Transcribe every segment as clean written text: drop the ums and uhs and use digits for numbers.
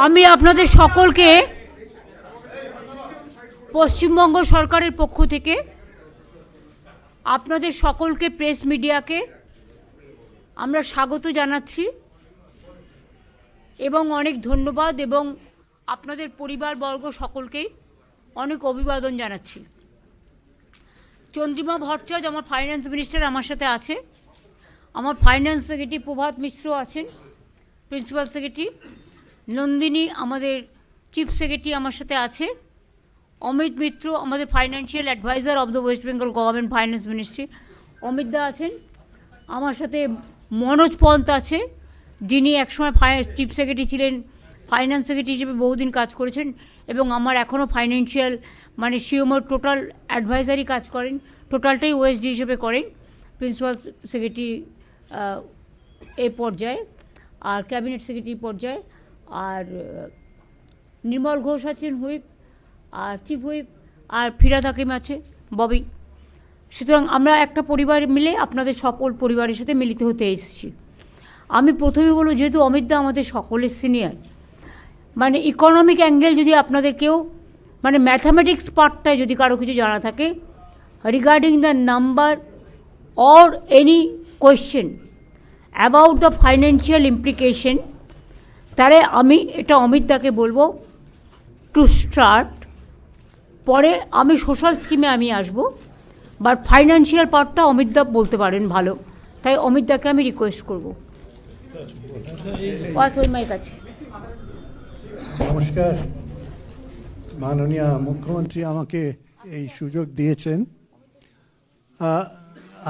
আমি আপনাদের সকলকে পশ্চিমবঙ্গ সরকারের পক্ষ থেকে আপনাদের সকলকে প্রেস মিডিয়াকে আমরা স্বাগত জানাচ্ছি এবং অনেক ধন্যবাদ এবং আপনাদের পরিবারবর্গ সকলকেই অনেক অভিবাদন জানাচ্ছি। চন্দ্রিমা ভট্টাচার্য আমার ফাইন্যান্স মিনিস্টার আমার সাথে আছে, আমার ফাইন্যান্স সেক্রেটারি প্রভাত মিশ্র আছেন, প্রিন্সিপাল সেক্রেটারি নন্দিনী আমাদের চিফ সেক্রেটারি আমার সাথে আছে, অমিত মিত্র আমাদের financial adviser of the West Bengal government finance ministry, Amit দা আছেন, আমার সাথে মনোজ পন্ত আছে যিনি একসময় চিফ সেক্রেটারি ছিলেন, ফাইন্যান্স সেক্রেটারি হিসেবে বহুদিন কাজ করেছেন এবং আমার এখনও ফাইন্যান্সিয়াল মানে সিওমোর টোটাল অ্যাডভাইজারি কাজ করেন, টোটালটাই ওএসডি হিসেবে করেন প্রিন্সিপাল সেক্রেটারি এই পর্যায়ে আর ক্যাবিনেট সেক্রেটারি পর্যায়ে। আর নির্মল ঘোষ আছেন হুইপ আর চিফ হুইপ, আর ফিরাদ হাকিম আছে ববি। সুতরাং আমরা একটা পরিবার মিলে আপনাদের সকল পরিবারের সাথে মিলিত হতে এসেছি। আমি প্রথমে বলব, যেহেতু অমিত দা আমাদের সকলের সিনিয়র, মানে ইকোনমিক অ্যাঙ্গেল যদি আপনাদের কেউ মানে ম্যাথামেটিক্স পার্টটায় যদি কারো কিছু জানা থাকে regarding the number or any question about the financial implication, তাহলে আমি এটা অমিত দাকে বলবো টু স্টার্ট। পরে আমি সোশ্যাল স্কিমে আমি আসবো, বাট ফাইন্যান্সিয়াল পার্টটা অমিত দা বলতে পারেন ভালো, তাই অমিত দাকে আমি রিকোয়েস্ট করবো। ওই কাছে নমস্কার। মাননীয় মুখ্যমন্ত্রী আমাকে এই সুযোগ দিয়েছেন।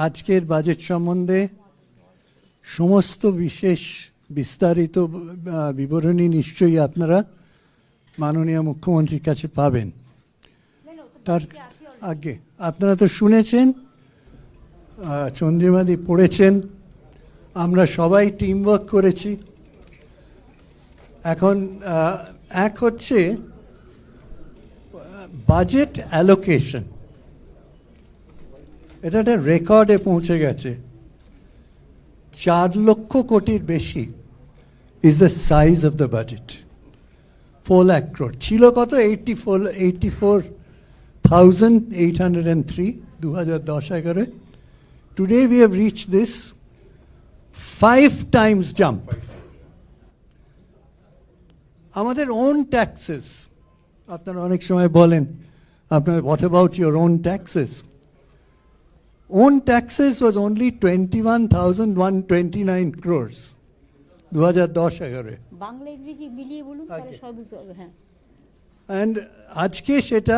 আজকের বাজেট সম্বন্ধে সমস্ত বিস্তারিত বিবরণী নিশ্চয়ই আপনারা মাননীয় মুখ্যমন্ত্রীর কাছে পাবেন। তার আগে আপনারা তো শুনেছেন, চন্দ্রিমাদি পড়েছেন, আমরা সবাই টিমওয়ার্ক করেছি। এখন এক হচ্ছে বাজেট অ্যালোকেশন, এটা একটা রেকর্ডে পৌঁছে গেছে। 4 লক্ষ কোটির বেশি is the size of the budget. 4 lakh crore ছিল কত? 84,803 2010-11। Today we have reached this 5 times jump. আমাদের ওন ট্যাক্সেস, আপনারা অনেক সময় বলেন আপনার what about your own taxes? Own taxes was only 21,129 crores 2010-11। Bangla ইংরেজি মিলিয়ে বলুন তাহলে সব বুঝতে হবে। হ্যাঁ, অ্যান্ড আজকে সেটা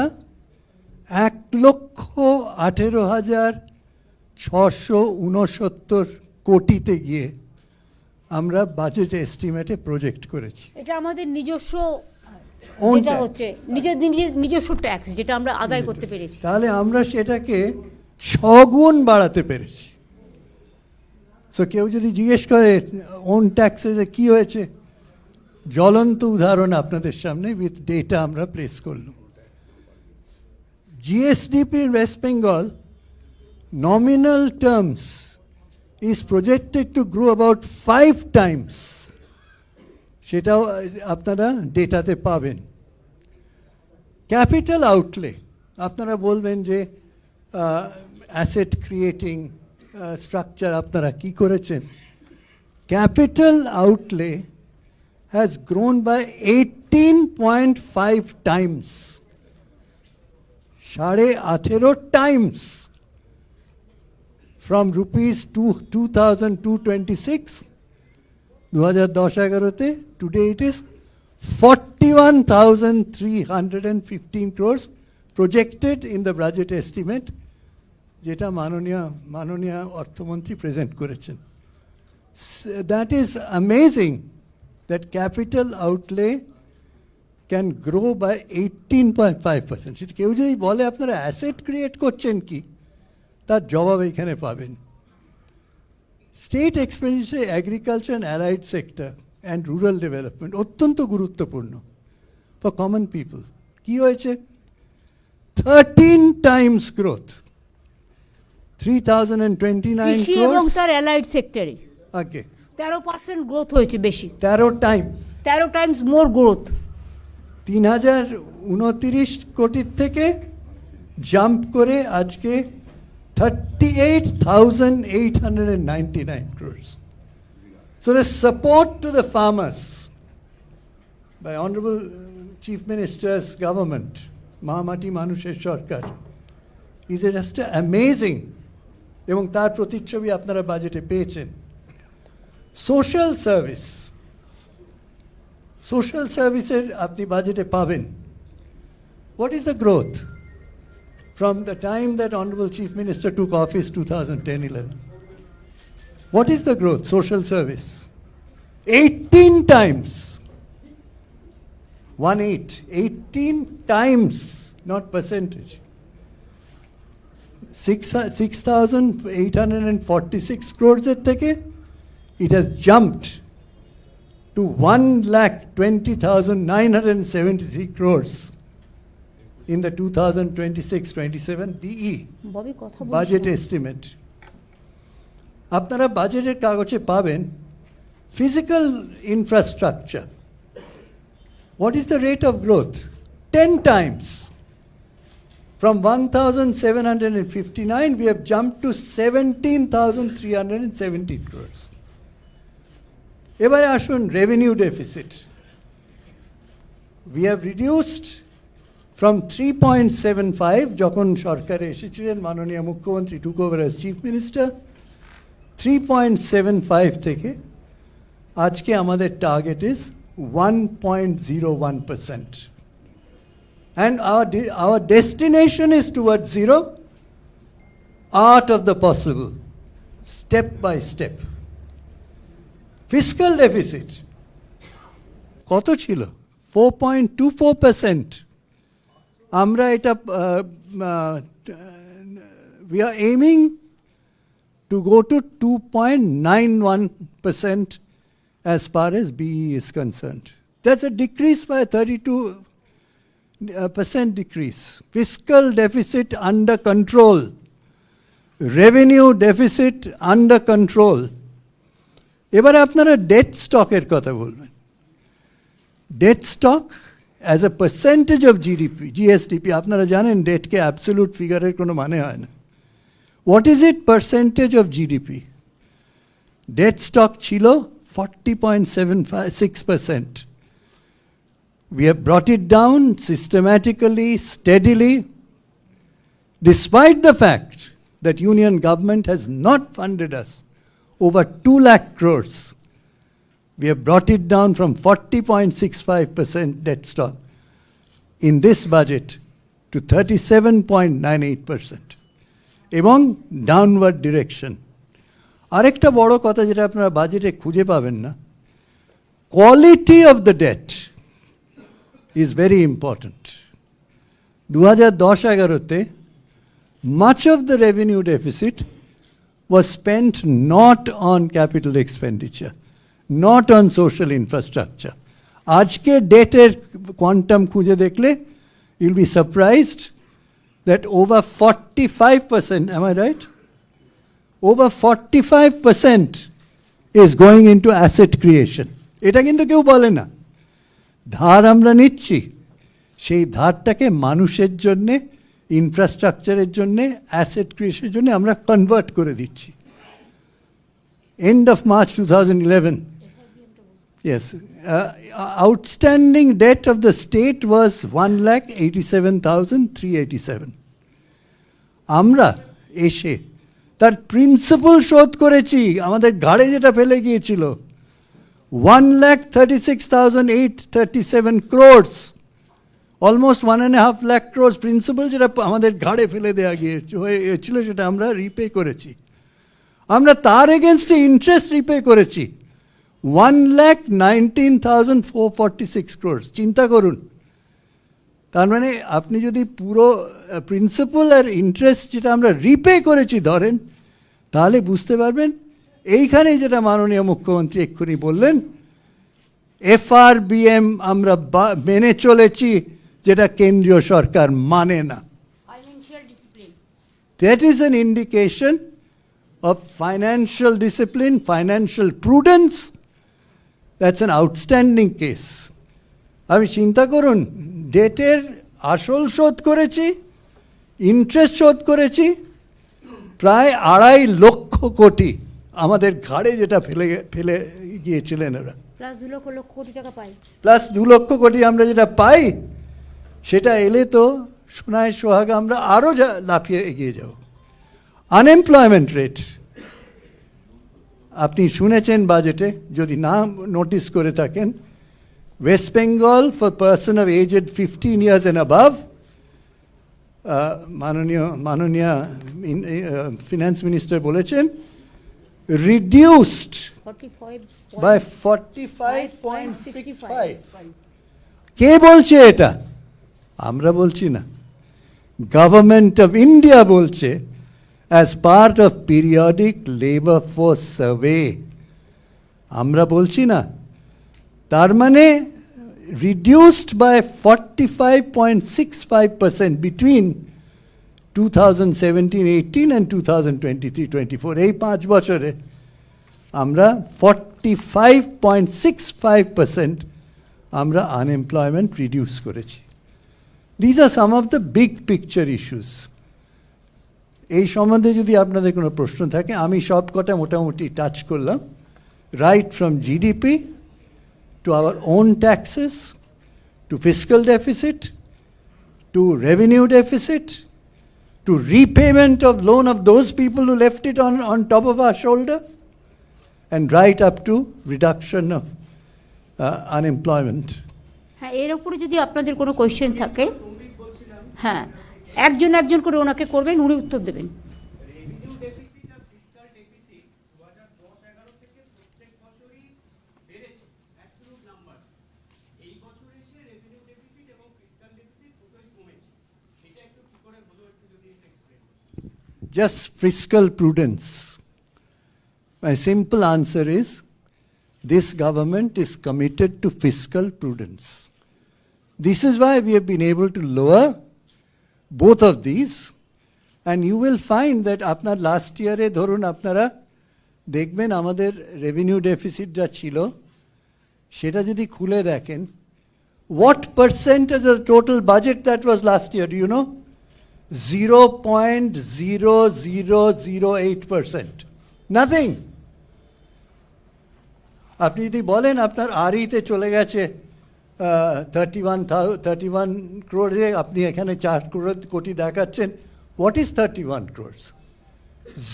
1,18,669 কোটিতে গিয়ে আমরা বাজেট এস্টিমেটে প্রজেক্ট করেছি। এটা আমাদের নিজস্ব Own যেটা tax। হচ্ছে নিজস্ব ট্যাক্স যেটা আমরা আদায় করতে পেরেছি। তাহলে আমরা সেটাকে 6 গুণ বাড়াতে পেরেছি। সো কেউ যদি জিজ্ঞেস করে ওন ট্যাক্সে কী হয়েছে, জ্বলন্ত উদাহরণ আপনাদের সামনে উইথ ডেটা আমরা প্লেস করলাম। GSDP West Bengal nominal terms is projected to grow about 5 times. সেটাও আপনারা ডেটাতে পাবেন। ক্যাপিটাল আউটলে, আপনারা বলবেন যে অ্যাসেট ক্রিয়েটিং স্ট্রাকচার আপনারা কি করেছেন। Capital outlay has grown by 18.5 times, 18.5 times, from rupees 2,226 2010-11-তে, today it is 41,315 crores projected in the budget estimate, যেটা মাননীয় অর্থমন্ত্রী প্রেজেন্ট করেছেন। That is amazing that capital outlay can grow by 18.5%. কেউ যদি বলে আপনারা অ্যাসেট ক্রিয়েট করছেন কি, তার জবাব এখানে পাবেন। State expenditure agriculture and allied sector and rural development অত্যন্ত গুরুত্বপূর্ণ ফর কমন পিপল। কি হয়েছে? 13 times growth, 3,029 কৃষি crores। এবং তার অ্যালাইড সেক্টরে Okay. 13% গ্রোথ হয়েছে বেশি, 13 টাইমস 13 টাইমস মোর গ্রোথ। 3029 কোটির থেকে জাম্প করে আজকে 38,899 crores. So the support to the farmers by Honorable Chief Minister's government, Mahamati Manusher Sarkar, is just amazing. এবং তার প্রতিচ্ছবি আপনারা বাজেটে পেয়েছেন। সোশ্যাল সার্ভিসের আপনি বাজেটে পাবেন। What is the growth from the time that Honorable Chief Minister took office 2010-11? What is the growth? Social service 18 times, 18 times, not percentage. 6,846 crores এর থেকে it has jumped to 1,20,973 crores in the 2026-27 BE Bobby কথা বলছি budget না। estimate. আপনারা বাজেটের কাগজে পাবেন physical infrastructure. What is the rate of growth? 10 times. From 1,759, we have jumped to 17,370 crores. এবারে আসুন revenue deficit. We have reduced from 3.75 যখন সরকারে এসেছিলেন মাননীয় মুখ্যমন্ত্রী took over as chief minister, 3.75 থেকে আজকে আমাদের target is 1.01%. And our destination is towards zero, art of the possible, step by step. Fiscal deficit, কত ছিল? 4.24%. আমরা এটা we are aiming to go to 2.91% as far as BE is concerned. That's a decrease by 32% decrease. Fiscal deficit under control. Revenue deficit under control. এবারে আপনারা debt stock এর কথা বলবেন। Debt stock as a percentage of GSDP, আপনারা জানেন debt কে absolute figure এর কোনো মানে হয় না। What is it percentage of GDP? Debt stock ছিল 40.76%. We have brought it down systematically, steadily, despite the fact that Union government has not funded us over 2 lakh crores. We have brought it down from 40.65% debt stock in this budget to 37.98%. এবং downward direction. আরেকটা বড় কথা যেটা আপনারা বাজেটে খুঁজে পাবেন না, quality of the debt is very important. 2010-11 much of the revenue deficit was spent not on capital expenditure, not on social infrastructure. আজকে ডেটের কোয়ান্টাম খুঁজে দেখলে you'll be surprised that over 45%, am I right? Over 45% is going into asset creation. এটা কিন্তু কেউ বলে না। ধার আমরা নিচ্ছি, সেই ধারটাকে মানুষের জন্যে, ইনফ্রাস্ট্রাকচারের জন্যে, অ্যাসেট ক্রিয়েশনের জন্য আমরা কনভার্ট করে দিচ্ছি। End of March 2011, yes, outstanding debt of the state was 1,87,387. আমরা এসে তার প্রিন্সিপাল শোধ করেছি, আমাদের ঘাড়ে যেটা ফেলে গিয়েছিল 1,36,837 crores, almost 1.5 lakh crores principal যেটা আমাদের ঘাড়ে ফেলে দেওয়া হয়েছিল সেটা আমরা রিপে করেছি। আমরা তার এগেনস্টে ইন্টারেস্ট রিপে করেছি 1,19,446 crores। চিন্তা করুন, তার মানে আপনি যদি পুরো প্রিন্সিপাল আর ইন্টারেস্ট যেটা আমরা রিপে করেছি ধরেন, তাহলে বুঝতে পারবেন এইখানেই যেটা মাননীয় মুখ্যমন্ত্রী এক্ষুনি বললেন, FRBM আমরা মেনে চলেছি, যেটা কেন্দ্রীয় সরকার মানে না। Financial discipline, That is an indication of financial discipline, financial prudence. That's an outstanding case. আমি চিন্তা করুন, ডেটের আসল শোধ করেছি, ইন্টারেস্ট শোধ করেছি, প্রায় 2.5 লক্ষ কোটি আমাদের ঘাড়ে যেটা ফেলে গিয়েছিলেন ওরা, প্লাস 2 লক্ষ কোটি টাকা পাই। প্লাস 2 লক্ষ কোটি আমরা যেটা পাই, সেটা এলে তো সোনায় সোহাগা আমরা আরও লাফিয়ে এগিয়ে যাব। আনএমপ্লয়মেন্ট রেট আপনি শুনেছেন বাজেটে, যদি না নোটিস করে থাকেন, West Bengal for person of aged 15 years and above, মাননীয় ফিনান্স মিনিস্টার বলেছেন, রিডিউসড 45 by 45.65. কে বলছে এটা? আমরা বলছি না, গভর্নমেন্ট অফ ইন্ডিয়া বলছে, as part of periodic labor force survey. আমরা বলছি না। তার মানে reduced by 45.65% between 2017-18 and 2023-24. এই 5 বছরে আমরা 45.65% আমরা আনএমপ্লয়মেন্ট রিডিউস করেছি। These are some of the big picture issues. এই সম্বন্ধে যদি আপনাদের কোনো প্রশ্ন থাকে, আমি সব কটা মোটামুটি টাচ করলাম, right from GDP to our own taxes, to fiscal deficit, to revenue deficit, to repayment of loan of those people who left it on top of our shoulder, and right up to reduction of unemployment. হ্যাঁ, এর উপরে যদি আপনাদের কোনো question থাকে, হ্যাঁ, একজন একজন করে ওনাকে করবেন, উনি উত্তর দেবেন। Just fiscal prudence. My simple answer is, this government is committed to fiscal prudence. This is why we have been able to lower both of these, and you will find that আপনার last year এ ধরুন আপনারা দেখবেন আমাদের revenue deficit যা ছিল, সেটা যদি খুলে দেখেন, what percentage of the total budget that was last year, do you know? 0.0008%. Nothing. আপনি যদি বলেন আপনার আরইতে চলে গেছে 31 crore, আপনি এখানে 4 কোটি দেখাচ্ছেন, what is 31 crores?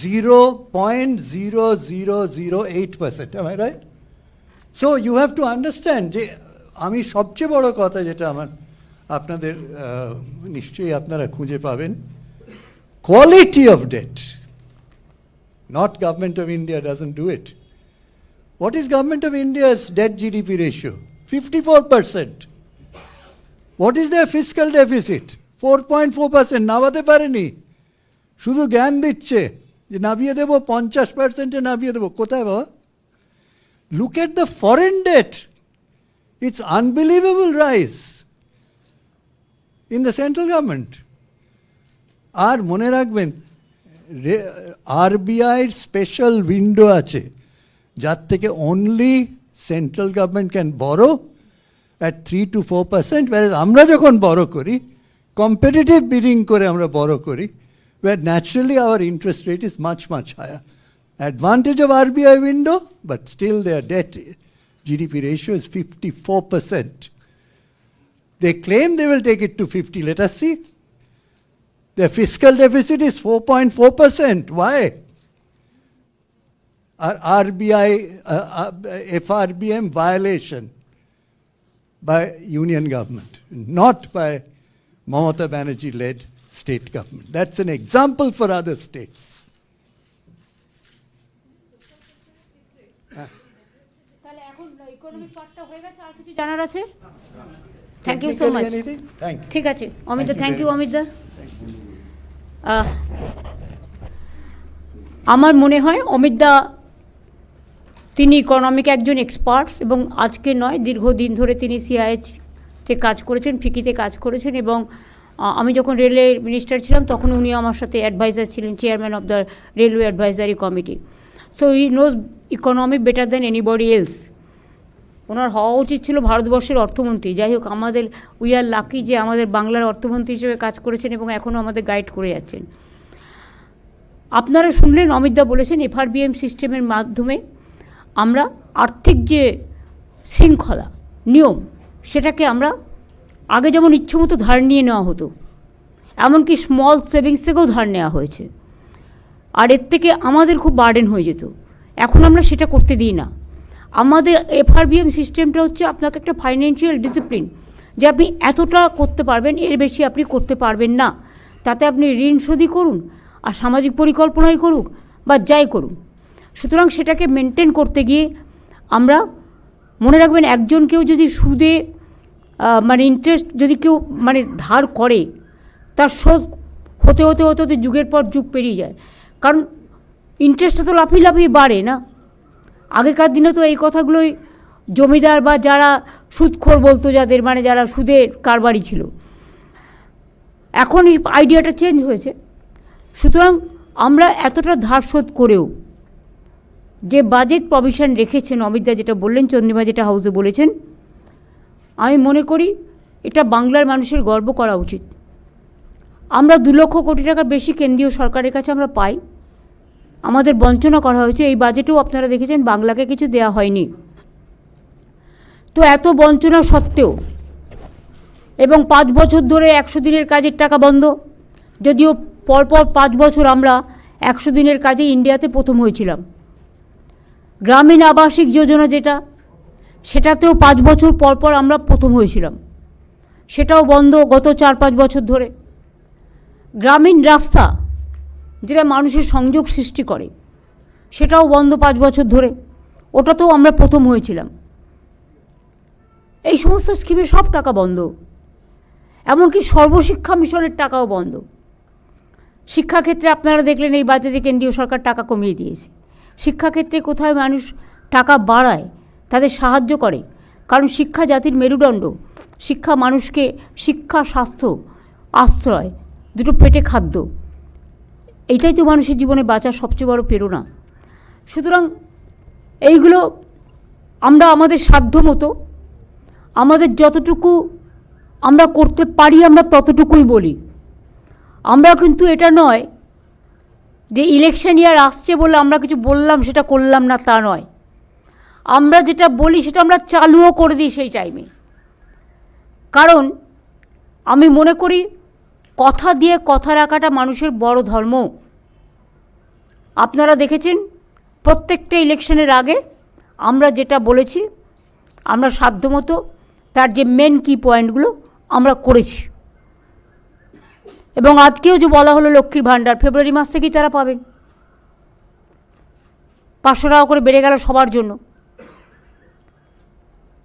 0.0008%. Am I right? So you have to understand যে আমি সবচেয়ে বড় কথা যেটা আমার আপনাদের নিশ্চয়ই আপনারা খুঁজে পাবেন, quality of debt, not government of India doesn't do it. What is government of India's debt GDP ratio? 54%. What is their fiscal deficit? 4.4%. নামাতে পারেনি, শুধু জ্ঞান দিচ্ছে যে নামিয়ে দেবো, 50%-এ নামিয়ে দেবো। কোথায় বাবা? Look at the foreign debt, it's unbelievable rise in the central government. আর মনে রাখবেন, আরবিআইয়ের স্পেশাল উইন্ডো আছে, যার থেকে only central government can borrow at 3 to 4%, whereas আমরা যখন borrow করি, competitive bidding করে আমরা borrow করি, where naturally our interest rate is much, much higher. Advantage of RBI window, but still their debt GDP ratio is 54%. They claim they will take it to 50. Let us see. Their fiscal deficit is 4.4%. Why? RBI, FRBM violation by union government, not by Mamata Banerjee-led state government. That's an example for other states. তাহলে এখন economic পার্টটা হয়ে গেছে, আর কিছু জানার আছে? Thank you so much. ঠিক আছে অমিত দা, থ্যাংক ইউ অমিত দা। আমার মনে হয় অমিত দা তিনি ইকোনমিক একজন এক্সপার্টস, এবং আজকে নয়, দীর্ঘদিন ধরে তিনি সিআইএইচতে কাজ করেছেন, ফিকিতে কাজ করেছেন, এবং আমি যখন রেলের মিনিস্টার ছিলাম তখন উনি আমার সাথে অ্যাডভাইজার ছিলেন, chairman of the railway advisory committee. So he knows economy better than anybody else. ওনার হওয়া উচিত ছিল ভারতবর্ষের অর্থমন্ত্রী। যাই হোক, আমাদের উই আর লাকি যে আমাদের বাংলার অর্থমন্ত্রী হিসেবে কাজ করেছেন এবং এখনও আমাদের গাইড করে যাচ্ছেন। আপনারা শুনলেন অমিতদা বলেছেন এফআরবিএম সিস্টেমের মাধ্যমে আমরা আর্থিক যে শৃঙ্খলা নিয়ম সেটাকে আমরা আগে যেমন ইচ্ছামতো ধার নিয়ে নেওয়া হতো, এমনকি স্মল সেভিংস থেকেও ধার নেওয়া হয়েছে, আর এর থেকে আমাদের খুব বার্ডেন হয়ে যেত। এখন আমরা সেটা করতে দিই না। আমাদের এফআরবিএম সিস্টেমটা হচ্ছে আপনাকে একটা ফাইন্যান্সিয়াল ডিসিপ্লিন, যে আপনি এতটা করতে পারবেন, এর বেশি আপনি করতে পারবেন না। তাতে আপনি ঋণ শোধই করুন আর সামাজিক পরিকল্পনাই করুক বা যাই করুন। সুতরাং সেটাকে মেনটেন করতে গিয়ে আমরা মনে রাখবেন, একজন কেউ যদি সুদে মানে ইন্টারেস্ট যদি কেউ মানে ধার করে, তার শোধ হতে হতে হতে হতে যুগের পর যুগ পেরিয়ে যায়। কারণ ইন্টারেস্টটা তো লাফিয়ে লাফিয়ে বাড়ে না। আগেকার দিনে তো এই কথাগুলোই জমিদার বা যারা সুদখোর বলতো, যাদের মানে যারা সুদের কারবারি ছিল। এখন এই আইডিয়াটা চেঞ্জ হয়েছে। সুতরাং আমরা এতটা ধার শোধ করেও যে বাজেট প্রভিশন রেখেছেন অমিতদা, যেটা বললেন, চন্দ্রিমা যেটা হাউসে বলেছেন, আমি মনে করি এটা বাংলার মানুষের গর্ব করা উচিত। আমরা 2 লক্ষ কোটি টাকার বেশি কেন্দ্রীয় সরকারের কাছে আমরা পাই, আমাদের বঞ্চনা করা হয়েছে। এই বাজেটেও আপনারা দেখেছেন বাংলাকে কিছু দেওয়া হয়নি। তো এত বঞ্চনা সত্ত্বেও, এবং 5 বছর ধরে 100 দিনের কাজের টাকা বন্ধ, যদিও পরপর 5 বছর আমরা 100 দিনের কাজে ইন্ডিয়াতে প্রথম হয়েছিলাম। গ্রামীণ আবাসিক যোজনা যেটা, সেটাতেও 5 বছর পরপর আমরা প্রথম হয়েছিলাম, সেটাও বন্ধ গত 4-5 বছর ধরে। গ্রামীণ রাস্তা যেটা মানুষের সংযোগ সৃষ্টি করে, সেটাও বন্ধ 5 বছর ধরে, ওটাতেও আমরা প্রথম হয়েছিলাম। এই সমস্ত স্কিমে সব টাকা বন্ধ, এমনকি সর্বশিক্ষা মিশনের টাকাও বন্ধ। শিক্ষাক্ষেত্রে আপনারা দেখলেন এই বাজেটে কেন্দ্রীয় সরকার টাকা কমিয়ে দিয়েছে। শিক্ষাক্ষেত্রে কোথায় মানুষ টাকা বাড়ায়, তাদের সাহায্য করে, কারণ শিক্ষা জাতির মেরুদণ্ড। শিক্ষা মানুষকে শিক্ষা, স্বাস্থ্য, আশ্রয়, দুটো পেটে খাদ্য, এইটাই তো মানুষের জীবনে বাঁচার সবচেয়ে বড় প্রেরণা। সুতরাং এইগুলো আমরা আমাদের সাধ্য মতো, আমাদের যতটুকু আমরা করতে পারি আমরা ততটুকুই বলি। আমরা কিন্তু এটা নয় যে ইলেকশন ইয়ার আসছে বলে আমরা কিছু বললাম সেটা করলাম না, তা নয়। আমরা যেটা বলি সেটা আমরা চালুও করে দিই সেই টাইমে। কারণ আমি মনে করি কথা দিয়ে কথা রাখাটা মানুষের বড় ধর্ম। আপনারা দেখেছেন প্রত্যেকটা ইলেকশনের আগে আমরা যেটা বলেছি, আমরা সাধ্যমতো তার যে মেন কি পয়েন্টগুলো আমরা করেছি। এবং আজকেও যে বলা হলো লক্ষ্মীর ভাণ্ডার, ফেব্রুয়ারি মাস থেকেই তারা পাবেন। 500 টাকা করে বেড়ে গেল সবার জন্য।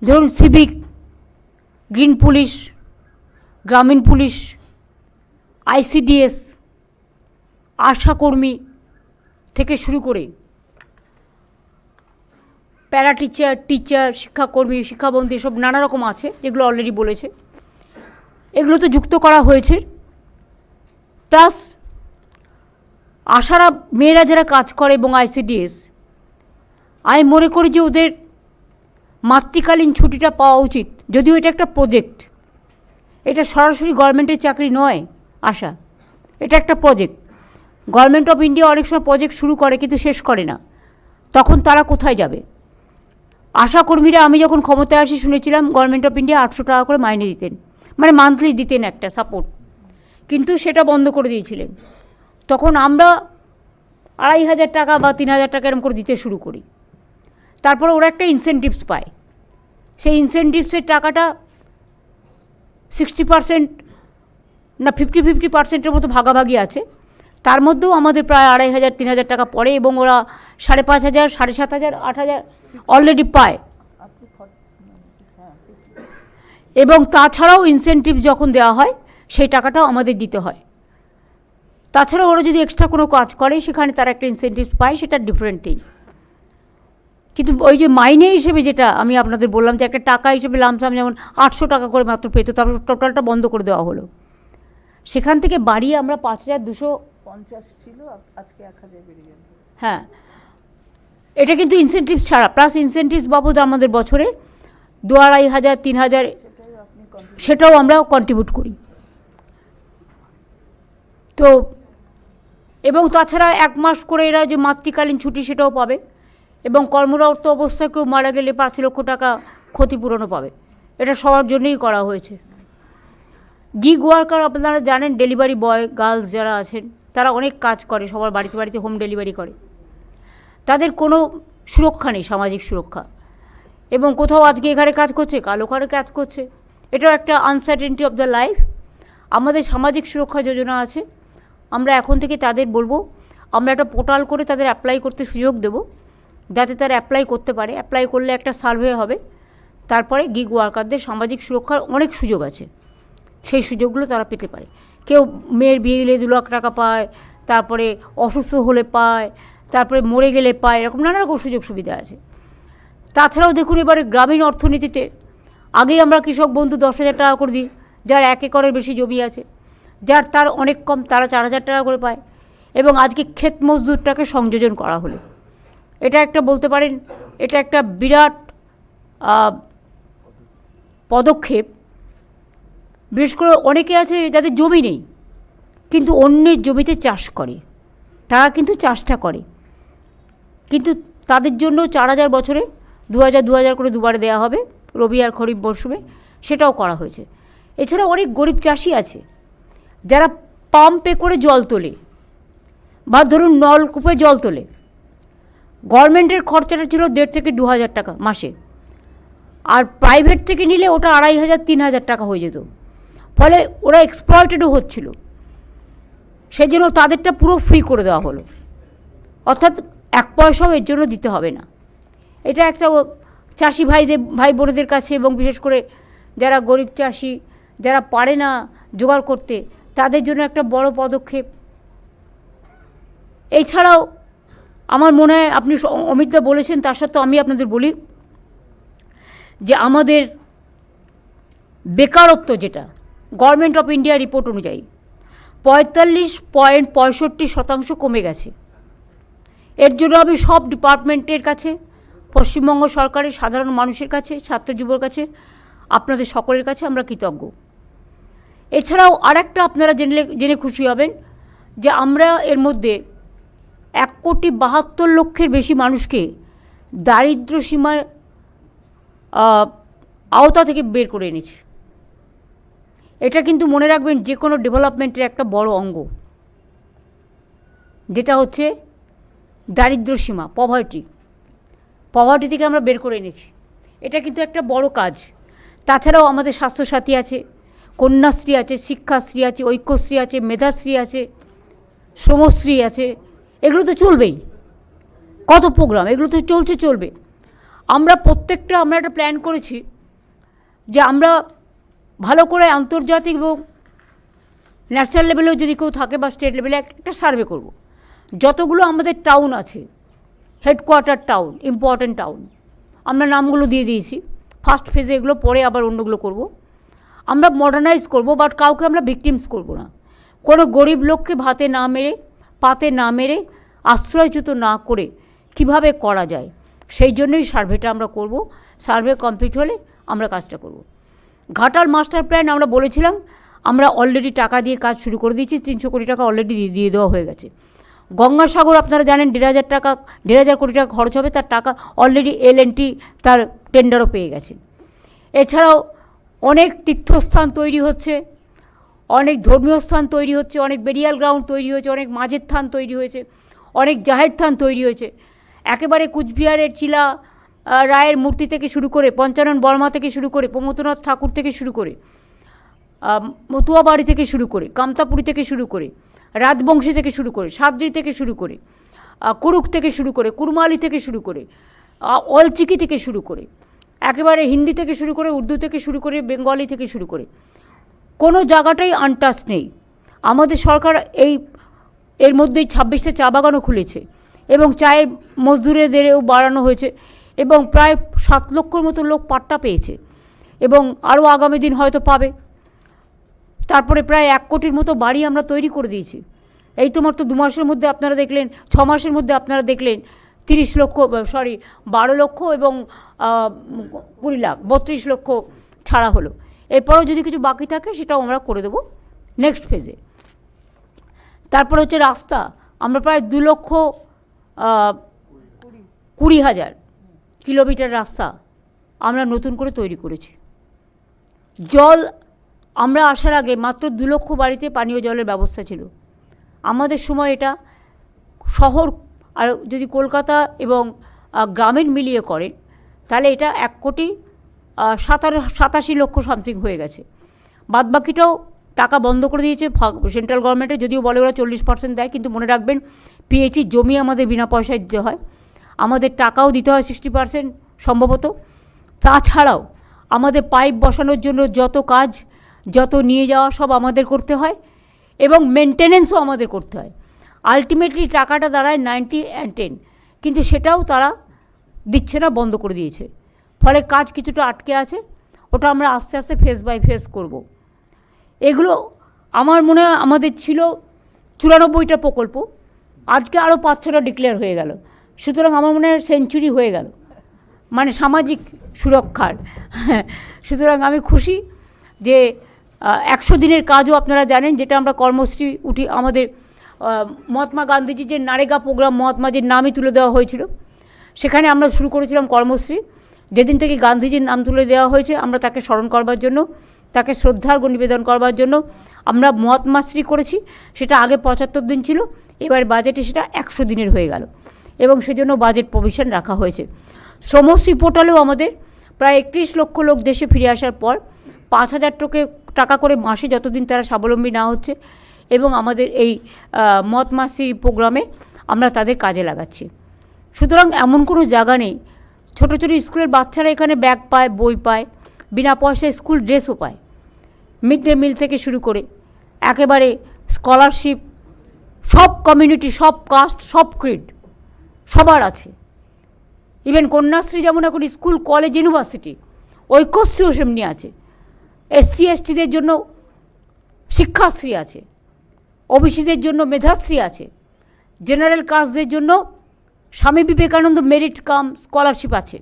ধরুন সিভিক, গ্রিন পুলিশ, গ্রামীণ পুলিশ, আইসিডিএস, আশাকর্মী থেকে শুরু করে প্যারা টিচার, টিচার, শিক্ষাকর্মী, শিক্ষাবন্ধী, সব নানা রকম আছে, যেগুলো অলরেডি বলেছে। এগুলো তো যুক্ত করা হয়েছে। প্লাস আশারা মেয়েরা যারা কাজ করে এবং আইসিডিএস, আমি মনে করি যে ওদের মাতৃকালীন ছুটিটা পাওয়া উচিত। যদিও এটা একটা প্রজেক্ট, এটা সরাসরি গভর্নমেন্টের চাকরি নয় আশা, এটা একটা প্রজেক্ট। গভর্নমেন্ট অফ ইন্ডিয়া অনেক সময় প্রজেক্ট শুরু করে কিন্তু শেষ করে না, তখন তারা কোথায় যাবে? আশাকর্মীরা আমি যখন ক্ষমতায় আসি শুনেছিলাম গভর্নমেন্ট অফ ইন্ডিয়া 800 টাকা করে মাইনে দিতেন, মানে মান্থলি দিতেন একটা সাপোর্ট, কিন্তু সেটা বন্ধ করে দিয়েছিলেন। তখন আমরা 2500 টাকা বা 3000 টাকা এরকম করে দিতে শুরু করি। তারপরে ওরা একটা ইনসেনটিভস পায়, সেই ইনসেনটিভসের টাকাটা 60% না 50-50% মতো ভাগাভাগি আছে। তার মধ্যেও আমাদের প্রায় 2500-3000 টাকা পড়ে এবং ওরা 5500, 7500, 8000 অলরেডি পায়। এবং তাছাড়াও ইনসেনটিভ যখন দেওয়া হয় সেই টাকাটাও আমাদের দিতে হয়। তাছাড়া ওরা যদি এক্সট্রা কোনো কাজ করে সেখানে তারা একটা ইনসেনটিভ পায়, সেটা ডিফারেন্ট থিং। কিন্তু ওই যে মাইনে হিসেবে যেটা আমি আপনাদের বললাম যে একটা টাকা হিসেবে লামসাম যেমন 800 টাকা করে মাত্র পেত, তারপর টোটালটা বন্ধ করে দেওয়া হলো। সেখান থেকে বাড়িয়ে আমরা 5,250 ছিল, আজকে 1000 বেড়ে যাবে। হ্যাঁ, এটা কিন্তু ইনসেন্টিভস ছাড়া, প্লাস ইনসেন্টিভস বাবদ আমাদের বছরে 2,500, 3,000 সেটাই আপনি সেটাও আমরা কন্ট্রিবিউট করি। তো এবং তাছাড়া 1 মাস করে এরা যে মাতৃকালীন ছুটি সেটাও পাবে, এবং কর্মরত অবস্থায় কেউ মারা গেলে 5 লক্ষ টাকা ক্ষতিপূরণও পাবে। এটা সবার জন্যই করা হয়েছে। গিগ ওয়ার্কার আপনারা জানেন, ডেলিভারি বয় গার্লস যারা আছেন তারা অনেক কাজ করে, সবার বাড়িতে বাড়িতে হোম ডেলিভারি করে। তাদের কোনো সুরক্ষা নেই, সামাজিক সুরক্ষা, এবং কোথাও আজকে এখানে কাজ করছে, কাল ওখানে কাজ করছে। এটাও একটা আনসার্টেনটি অফ দ্য লাইফ। আমাদের সামাজিক সুরক্ষা যোজনা আছে, আমরা এখন থেকে তাদের বলবো, আমরা একটা পোর্টাল করে তাদের অ্যাপ্লাই করতে সুযোগ দেব, যাতে তারা অ্যাপ্লাই করতে পারে। অ্যাপ্লাই করলে একটা সার্ভে হবে, তারপরে গিগ ওয়ার্কারদের সামাজিক সুরক্ষার অনেক সুযোগ আছে, সেই সুযোগগুলো তারা পেতে পারে। কেউ মেয়ের বিয়ে দিলে 2 লাখ টাকা পায়, তারপরে অসুস্থ হলে পায়, তারপরে মরে গেলে পায়, এরকম নানা রকম সুযোগ সুবিধা আছে। তাছাড়াও দেখুন, এবারে গ্রামীণ অর্থনীতিতে আগেই আমরা কৃষক বন্ধু 10,000 টাকা করে দিই, যার 1 একরের বেশি জমি আছে, যার তার অনেক কম, তারা 4,000 টাকা করে পায়। এবং আজকে ক্ষেত মজদুরটাকে সংযোজন করা হলো। এটা একটা বলতে পারেন, এটা একটা বিরাট পদক্ষেপ। বিশেষ করে অনেকে আছে যাদের জমি নেই, কিন্তু অন্যের জমিতে চাষ করে, তারা কিন্তু চাষটা করে, কিন্তু তাদের জন্য 4,000 বছরে 2,000 করে দুবারে দেওয়া হবে, রবি আর খরিফ মরশুমে, সেটাও করা হয়েছে। এছাড়া অনেক গরিব চাষি আছে যারা পাম্পে করে জল তোলে, বা ধরুন নলকূপে জল তোলে। গভর্নমেন্টের খরচাটা ছিল 1,500 থেকে 2,000 টাকা মাসে, আর প্রাইভেট থেকে নিলে ওটা 2,500, 3,000 টাকা হয়ে যেত। ফলে ওরা এক্সপ্লয়েটেডও হচ্ছিল, সেই জন্য তাদেরটা পুরো ফ্রি করে দেওয়া হলো, অর্থাৎ 1 পয়সাও এর জন্য দিতে হবে না। এটা একটা চাষি ভাই বোনেদের কাছে, এবং বিশেষ করে যারা গরিব চাষি, যারা পারে না জোগাড় করতে, তাদের জন্য একটা বড় পদক্ষেপ। এছাড়াও আমার মনে হয়, আপনি অমিতদা বলেছেন, তার সত্ত্বেও আমি আপনাদের বলি যে আমাদের বেকারত্ব, যেটা গভর্নমেন্ট অফ ইন্ডিয়া রিপোর্ট অনুযায়ী 45.65% কমে গেছে। এর জন্য আমি সব ডিপার্টমেন্টের কাছে, পশ্চিমবঙ্গ সরকারের সাধারণ মানুষের কাছে, ছাত্র যুবর কাছে, আপনাদের সকলের কাছে আমরা কৃতজ্ঞ। এছাড়াও আরেকটা আপনারা জেনে খুশি হবেন যে আমরা এর মধ্যে 1,72,00,000 বেশি মানুষকে দারিদ্র্য সীমার আওতা থেকে বের করে এনেছি। এটা কিন্তু মনে রাখবেন, যে কোনো ডেভেলপমেন্টের একটা বড় অঙ্গ, যেটা হচ্ছে দারিদ্র্য সীমা, পভার্টি থেকে আমরা বের করে এনেছি। এটা কিন্তু একটা বড় কাজ। তাছাড়াও আমাদের স্বাস্থ্যসাথী আছে, কন্যাশ্রী আছে, শিক্ষাশ্রী আছে, ঐক্যশ্রী আছে, মেধাশ্রী আছে, শ্রমশ্রী আছে, এগুলো তো চলবেই। কত প্রোগ্রাম, এগুলো তো চলবে। আমরা একটা প্ল্যান করেছি যে আমরা ভালো করে আন্তর্জাতিক এবং ন্যাশনাল লেভেলেও যদি কেউ থাকে, বা স্টেট লেভেলে একটা সার্ভে করব। যতগুলো আমাদের টাউন আছে, হেডকোয়ার্টার টাউন, ইম্পর্ট্যান্ট টাউন, আমরা নামগুলো দিয়ে দিয়েছি। ফার্স্ট ফেজে এগুলো, পরে আবার অন্যগুলো করব। আমরা মডার্নাইজ করব, বাট কাউকে আমরা ভিকটিমস করব না। কোনো গরিব লোককে পাতে না মেরে আশ্রয়চ্যুত না করে কিভাবে করা যায়, সেই জন্যই সার্ভেটা আমরা করব। সার্ভে কমপ্লিট হলে আমরা কাজটা করব। ঘাটাল মাস্টার প্ল্যান আমরা বলেছিলাম, আমরা অলরেডি টাকা দিয়ে কাজ শুরু করে দিয়েছি, 300 কোটি টাকা অলরেডি দিয়ে দেওয়া হয়ে গেছে। গঙ্গাসাগর আপনারা জানেন 1,500 কোটি টাকা খরচ হবে, তার টাকা অলরেডি L&T তার টেন্ডারও পেয়ে গেছে। এছাড়াও অনেক তীর্থস্থান তৈরি হচ্ছে, অনেক ধর্মীয় স্থান তৈরি হচ্ছে, অনেক বেরিয়াল গ্রাউন্ড তৈরি হয়েছে, অনেক মাঝের থান তৈরি হয়েছে, অনেক জাহের থান তৈরি হয়েছে। একেবারে কুচবিহারের চিলা রায়ের মূর্তি থেকে শুরু করে, পঞ্চানন বর্মা থেকে শুরু করে, প্রমথনাথ ঠাকুর থেকে শুরু করে, মতুয়াবাড়ি থেকে শুরু করে, কামতাপুরি থেকে শুরু করে, রাজবংশী থেকে শুরু করে, সাদ্রি থেকে শুরু করে, কুরুক থেকে শুরু করে, কুরমালি থেকে শুরু করে, অলচিকি থেকে শুরু করে, একেবারে হিন্দি থেকে শুরু করে, উর্দু থেকে শুরু করে, বেঙ্গলি থেকে শুরু করে, কোনো জায়গাটাই আনটাচ নেই। আমাদের সরকার এর মধ্যেই 26টা চা বাগানও খুলেছে, এবং চায়ের মজদুরেদেরও বাড়ানো হয়েছে, এবং প্রায় 7 লক্ষর মতো লোক পাট্টা পেয়েছে, এবং আরও আগামী দিন হয়তো পাবে। তারপরে প্রায় 1 কোটির মতো বাড়ি আমরা তৈরি করে দিয়েছি। এই তো মাত্র 2 মাসের মধ্যে আপনারা দেখলেন, 6 মাসের মধ্যে আপনারা দেখলেন 12 লক্ষ এবং 20 লাখ 32 লক্ষ ছাড়া হলো। এরপরেও যদি কিছু বাকি থাকে সেটাও আমরা করে দেবো নেক্সট ফেজে। তারপরে হচ্ছে রাস্তা, আমরা প্রায় 2,20,000 কিলোমিটার রাস্তা আমরা নতুন করে তৈরি করেছি। জল, আমরা আসার আগে মাত্র 2 লক্ষ বাড়িতে পানীয় জলের ব্যবস্থা ছিল। আমাদের সময় এটা শহর, আর যদি কলকাতা এবং গ্রামীণ মিলিয়ে করেন তাহলে এটা 1,87 লক্ষ সামথিং হয়ে গেছে। বাদবাকিটাও টাকা বন্ধ করে দিয়েছে সেন্ট্রাল গভর্নমেন্টে, যদিও বলে ওরা 40% দেয়, কিন্তু মনে রাখবেন পিএইচই জমি আমাদের বিনা পয়সায় দিতে হয়, আমাদের টাকাও দিতে হয় 60% সম্ভবত। তাছাড়াও আমাদের পাইপ বসানোর জন্য যত কাজ, যত নিয়ে যাওয়া সব আমাদের করতে হয় এবং মেনটেনেন্সও আমাদের করতে হয়। আলটিমেটলি টাকাটা দাঁড়ায় 90 and 10, কিন্তু সেটাও তারা দিচ্ছে না, বন্ধ করে দিয়েছে। ফলে কাজ কিছুটা আটকে আছে, ওটা আমরা আস্তে আস্তে ফেজ বাই ফেজ করব। এগুলো আমার মনে হয় আমাদের ছিল 94টা প্রকল্প, আজকে আরও 5-6টা ডিক্লেয়ার হয়ে গেল। সুতরাং আমার মনে হয় সেঞ্চুরি হয়ে গেল, মানে সামাজিক সুরক্ষার। সুতরাং আমি খুশি যে 100 দিনের কাজও আপনারা জানেন, যেটা আমরা কর্মশ্রী উঠি, আমাদের মহাত্মা গান্ধীজির যে নারেগা প্রোগ্রাম, মহাত্মাজির নামই তুলে দেওয়া হয়েছিল, সেখানে আমরা শুরু করেছিলাম কর্মশ্রী। যেদিন থেকে গান্ধীজির নাম তুলে দেওয়া হয়েছে আমরা তাকে স্মরণ করবার জন্য, তাকে শ্রদ্ধার্ঘ্য নিবেদন করবার জন্য আমরা মহাত্মাশ্রী করেছি। সেটা আগে 75 দিন ছিল, এবার বাজেটে সেটা 100 দিনের হয়ে গেল এবং সেজন্য বাজেট প্রভিশন রাখা হয়েছে। শ্রমশ্রী পোর্টালেও আমাদের প্রায় 31 লক্ষ লোক দেশে ফিরে আসার পর 5,000 টাকা করে মাসে যতদিন তারা স্বাবলম্বী না হচ্ছে, এবং আমাদের এই মহাত্মাশ্রী প্রোগ্রামে আমরা তাদের কাজে লাগাচ্ছি। সুতরাং এমন কোনো জায়গা নেই, ছোটো ছোটো স্কুলের বাচ্চারা এখানে ব্যাগ পায়, বই পায়, বিনা পয়সায় স্কুল ড্রেসও পায়, মিড ডে মিল থেকে শুরু করে একেবারে স্কলারশিপ, সব কমিউনিটি, সব কাস্ট, সব ক্রিড সবার আছে। ইভেন কন্যাশ্রী যেমন এখন স্কুল, কলেজ, ইউনিভার্সিটি, ঐক্যশ্রীও সেমনি আছে। SC STদের জন্য শিক্ষাশ্রী আছে, ওবিসিদের জন্য মেধাশ্রী আছে, জেনারেল কাস্টদের জন্য Swami Vivekananda merit cum scholarship আছে।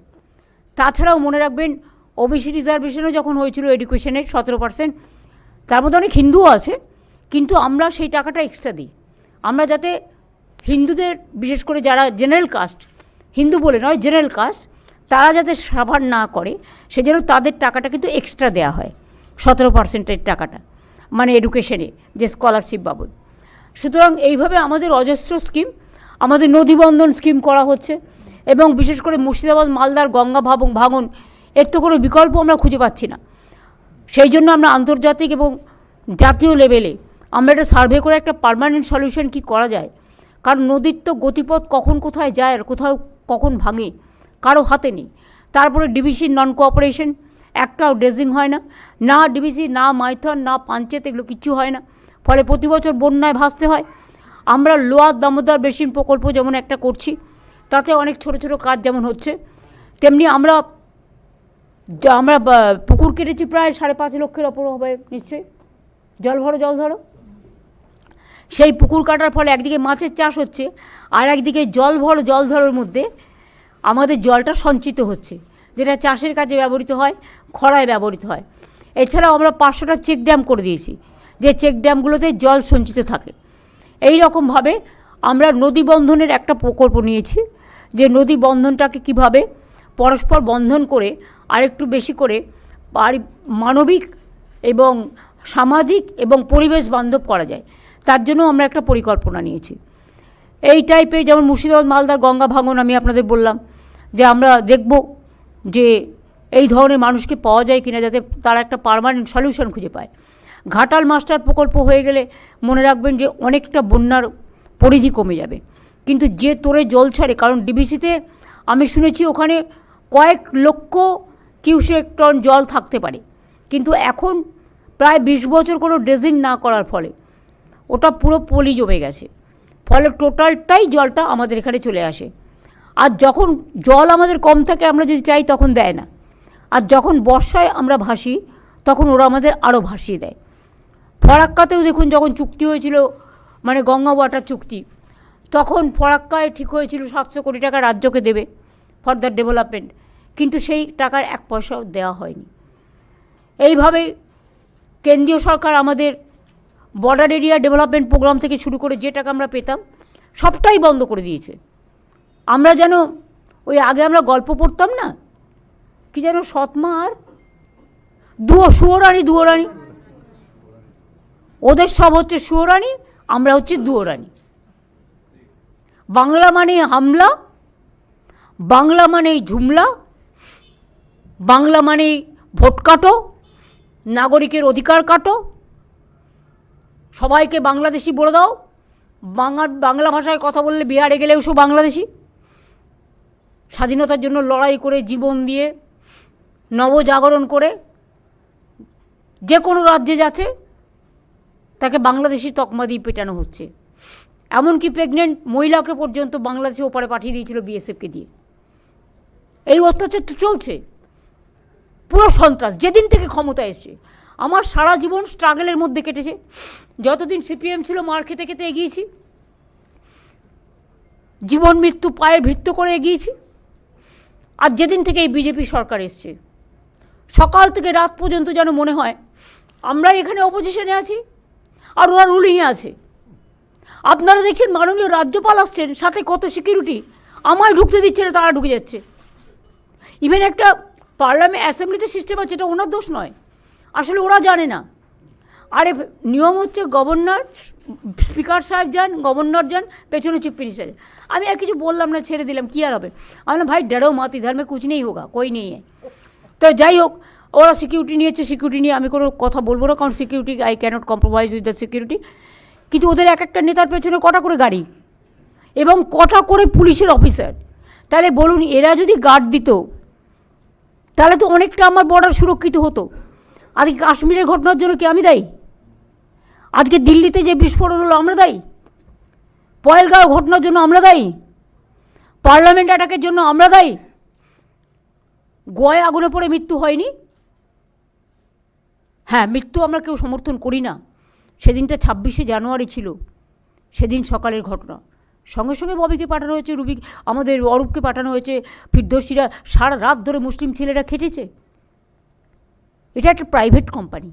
তাছাড়াও মনে রাখবেন ওবিসি রিজার্ভেশনও যখন হয়েছিল এডুকেশনের 17%, তার মধ্যে অনেক হিন্দুও আছে, কিন্তু আমরা সেই টাকাটা এক্সট্রা দিই। আমরা যাতে হিন্দুদের, বিশেষ করে যারা জেনারেল কাস্ট, হিন্দু বলে নয় জেনারেল কাস্ট, তারা যাতে সাভার না করে সেজন্য তাদের টাকাটা কিন্তু এক্সট্রা দেওয়া হয়, 17%-এর টাকাটা, মানে এডুকেশনে যে স্কলারশিপ বাবদ। সুতরাং এইভাবে আমাদের অজস্র স্কিম, আমাদের নদীবন্ধন স্কিম করা হচ্ছে, এবং বিশেষ করে মুর্শিদাবাদ, মালদার গঙ্গা ভাঙন, এর তো কোনো বিকল্প আমরা খুঁজে পাচ্ছি না। সেই জন্য আমরা আন্তর্জাতিক এবং জাতীয় লেভেলে আমরা একটা সার্ভে করে একটা পার্মানেন্ট সলিউশন কী করা যায়, কারণ নদীর তো গতিপথ কখন কোথায় যায় আর কোথাও কখন ভাঙে কারো হাতে নেই। তারপরে ডিবিসির নন কোঅপারেশন, একটাও ড্রেজিং হয় না, না ডিবিসি, না মাইথন, না পাঞ্চেত, এগুলো কিচ্ছু হয় না। ফলে প্রতি বছর বন্যায় ভাসতে হয়। আমরা লোয়ার দামোদর বেসিন প্রকল্প যেমন একটা করছি, তাতে অনেক ছোট ছোট কাজ যেমন হচ্ছে, তেমনি আমরা পুকুর কেটেছি প্রায় 5.5 লক্ষের ওপর হবে নিশ্চয়ই। জল ধরো, সেই পুকুর কাটার ফলে একদিকে মাছের চাষ হচ্ছে, আর একদিকে জল ধরার মধ্যে আমাদের জলটা সঞ্চিত হচ্ছে, যেটা চাষের কাজে ব্যবহৃত হয়, খরায় ব্যবহৃত হয়। এছাড়াও আমরা 500টা চেক ড্যাম করে দিয়েছি, যে চেক ড্যামগুলোতে জল সঞ্চিত থাকে। এই রকমভাবে আমরা নদী বন্ধনের একটা প্রকল্প নিয়েছি, যে নদী বন্ধনটাকে কিভাবে পরস্পর বন্ধন করে আরেকটু বেশি করে মানবিক এবং সামাজিক এবং পরিবেশ বান্ধব করা যায়, তার জন্য আমরা একটা পরিকল্পনা নিয়েছি। এই টাইপের, যেমন মুর্শিদাবাদ, মালদার গঙ্গা ভাঙন আমি আপনাদের বললাম, যে আমরা দেখব যে এই ধরনের মানুষকে পাওয়া যায় কিনা, যাতে তারা একটা পার্মানেন্ট সলিউশন খুঁজে পায়। ঘাটাল মাস্টার প্রকল্প হয়ে গেলে মনে রাখবেন যে অনেকটা বন্যার পরিধি কমে যাবে। কিন্তু যে তোরে জল ছাড়ে, কারণ ডিবিসিতে আমি শুনেছি ওখানে কয়েক লক্ষ কিউসেক টন জল থাকতে পারে, কিন্তু এখন প্রায় 20 বছর কোনো ড্রেজিং না করার ফলে ওটা পুরো পলি জমে গেছে। ফলে টোটালটাই জলটা আমাদের এখানে চলে আসে। আর যখন জল আমাদের কম থাকে, আমরা যদি চাই তখন দেয় না, আর যখন বর্ষায় আমরা ভাসি তখন ওরা আমাদের আরও ভাসিয়ে দেয়। ফরাক্কাতেও দেখুন যখন চুক্তি হয়েছিল, মানে গঙ্গা ওয়াটার চুক্তি, তখন ফরাক্কায় ঠিক হয়েছিল 700 কোটি টাকা রাজ্যকে দেবে ফর দ্য ডেভেলপমেন্ট, কিন্তু সেই টাকার 1 পয়সাও দেওয়া হয়নি। এইভাবে কেন্দ্রীয় সরকার আমাদের বর্ডার এরিয়া ডেভেলপমেন্ট প্রোগ্রাম থেকে শুরু করে যে টাকা আমরা পেতাম সবটাই বন্ধ করে দিয়েছে। আমরা যেন ওই আগে আমরা গল্প পড়তাম না, কি যেন সৎমা আর সুয়োরানি দুয়োরানি, ওদের সব হচ্ছে সুয়োরানি, আমরা হচ্ছে দুয়োরানি। বাংলা মানে হামলা, বাংলা মানেই ঝুমলা, বাংলা মানেই ভোট কাটো, নাগরিকের অধিকার কাটো, সবাইকে বাংলাদেশি বলে দাও। বাংলা ভাষায় কথা বললে বিহারে গেলেও সব বাংলাদেশি। স্বাধীনতার জন্য লড়াই করে জীবন দিয়ে নবজাগরণ করে যে কোনো রাজ্যে যাচ্ছে তাকে বাংলাদেশি তকমা দিয়ে পেটানো হচ্ছে। এমনকি প্রেগনেন্ট মহিলাকে পর্যন্ত বাংলাদেশে ওপারে পাঠিয়ে দিয়েছিল বিএসএফকে দিয়ে। এই অত্যাচার তো চলছে, পুরো সন্ত্রাস যেদিন থেকে ক্ষমতা এসছে। আমার সারা জীবন স্ট্রাগলের মধ্যে কেটেছে। যতদিন সিপিএম ছিল মার খেতে খেতে এগিয়েছি, জীবন মৃত্যু পায়ে ভিত্তি করে এগিয়েছি। আর যেদিন থেকে এই বিজেপি সরকার এসছে, সকাল থেকে রাত পর্যন্ত যেন মনে হয় আমরা এখানে অপোজিশনে আছি আর ওরা রুলিংয়ে আছে। আপনারা দেখছেন মাননীয় রাজ্যপাল আসছেন, সাথে কত সিকিউরিটি, আমায় ঢুকতে দিচ্ছে না, তারা ঢুকে যাচ্ছে। ইভেন একটা পার্লামেন্ট অ্যাসেম্বলিতে সিস্টেম আছে, এটা ওনার দোষ নয়, আসলে ওরা জানে না। আরে নিয়ম হচ্ছে গভর্নর, স্পিকার সাহেব যান, গভর্নর যান, পেছনে চিফ মিনিস্টার। আমি আর কিছু বললাম না, ছেড়ে দিলাম, কী আর হবে। আমি ভাই ডরো মত, ইধার মে কুছ নেই হোগা, কই নেই। তো যাই হোক, ওরা সিকিউরিটি নিয়েছে, সিকিউরিটি নিয়ে আমি কোনো কথা বলবো না, কারণ security I cannot compromise with the security. কিন্তু ওদের এক একটা নেতার পেছনে কটা করে গাড়ি এবং কটা করে পুলিশের অফিসার। তাহলে বলুন, এরা যদি গার্ড দিত তাহলে তো অনেকটা আমার বর্ডার সুরক্ষিত হতো। আজকে কাশ্মীরের ঘটনার জন্য কি আমি দায়ী? আজকে দিল্লিতে যে বিস্ফোরণ হলো আমরা দায়ী? পয়েলগাঁও ঘটনার জন্য আমরা দায়ী? পার্লামেন্ট অ্যাটাকের জন্য আমরা দায়ী? গোয়ায় আগুনে পড়ে মৃত্যু হয়নি? হ্যাঁ, মৃত্যু আমরা কেউ সমর্থন করি না। সেদিনটা 26শে জানুয়ারি ছিল, সেদিন সকালের ঘটনা। সঙ্গে সঙ্গে ববিকে পাঠানো হয়েছে, আমাদের অরূপকে পাঠানো হয়েছে। ফিরদৌসীরা সারা রাত ধরে মুসলিম ছেলেরা খেটেছে। এটা একটা প্রাইভেট কোম্পানি,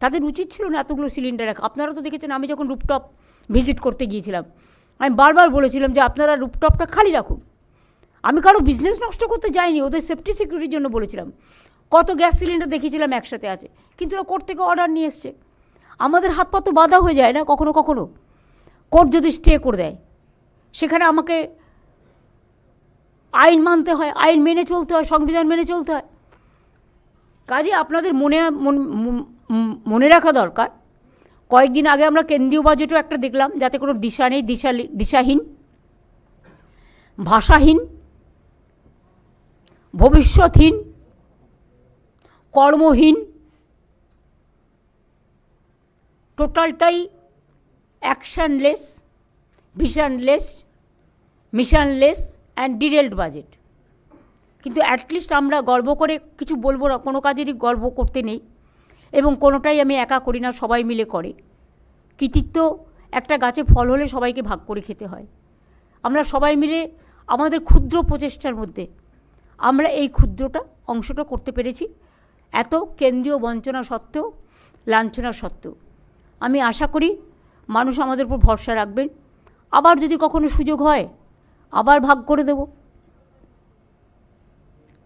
তাদের উচিত ছিল না এতগুলো সিলিন্ডার রাখা। আপনারা তো দেখেছেন, আমি যখন রুপটপ ভিজিট করতে গিয়েছিলাম, আমি বারবার বলেছিলাম যে আপনারা রুপটপটা খালি রাখুন। আমি কারো বিজনেস নষ্ট করতে যাইনি, ওদের সেফটি সিকিউরিটির জন্য বলেছিলাম। কত গ্যাস সিলিন্ডার দেখেছিলাম একসাথে আছে, কিন্তু ওরা কোর্ট থেকে অর্ডার নিয়ে এসছে। আমাদের হাত পা তো বাধা হয়ে যায় না কখনো কখনো, কোর্ট যদি স্টে করে দেয়। সেখানে আমাকে আইন মানতে হয়, আইন মেনে চলতে হয়, সংবিধান মেনে চলতে হয়। কাজে আপনাদের মনে রাখা দরকার, কয়েকদিন আগে আমরা কেন্দ্রীয় বাজেটও একটা দেখলাম, যাতে কোনো দিশা নেই, দিশাহীন, ভাষাহীন, ভবিষ্যৎহীন, কর্মহীন, টোটালটাই অ্যাকশনলেস, ভিশনলেস, মিশনলেস অ্যান্ড ডিরেলড বাজেট। কিন্তু অ্যাটলিস্ট আমরা গর্ব করে কিছু বলবো না, কোনো কাজেরই গর্ব করতে নেই, এবং কোনোটাই আমি একা করি না, সবাই মিলে করে। কৃতিত্ব একটা গাছে ফল হলে সবাইকে ভাগ করে খেতে হয়। আমরা সবাই মিলে আমাদের ক্ষুদ্র প্রচেষ্টার মধ্যে আমরা এই ক্ষুদ্রটা অংশটা করতে পেরেছি, এত কেন্দ্রীয় বঞ্চনা সত্ত্বেও, লাঞ্ছনা সত্ত্বেও। আমি আশা করি মানুষ আমাদের উপর ভরসা রাখবেন। আবার যদি কখনো সুযোগ হয় আবার ভাগ করে দেব।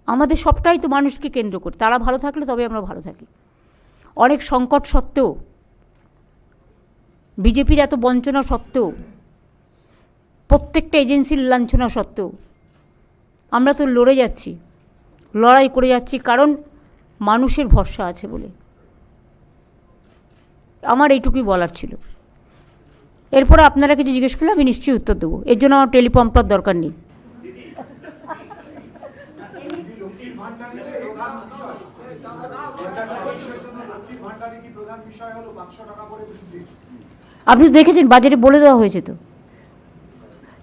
আমাদের সবটাই তো মানুষকে কেন্দ্র করে, তারা ভালো থাকলে তবে আমরা ভালো থাকি। অনেক সংকট সত্ত্বেও, বিজেপির এত বঞ্চনা সত্ত্বেও, প্রত্যেকটা এজেন্সির লাঞ্ছনা সত্ত্বেও আমরা তো লড়ে যাচ্ছি, লড়াই করে যাচ্ছি, কারণ মানুষের ভরসা আছে বলে। আমার এইটুকুই বলার ছিল। এরপরে আপনারা কিছু জিজ্ঞেস করলে আমি নিশ্চয়ই উত্তর দেবো, এর জন্য আমার টেলিপ্রম্পটার দরকার নেই। আপনি দেখেছেন বাজেটে বলে দেওয়া হয়েছে তো,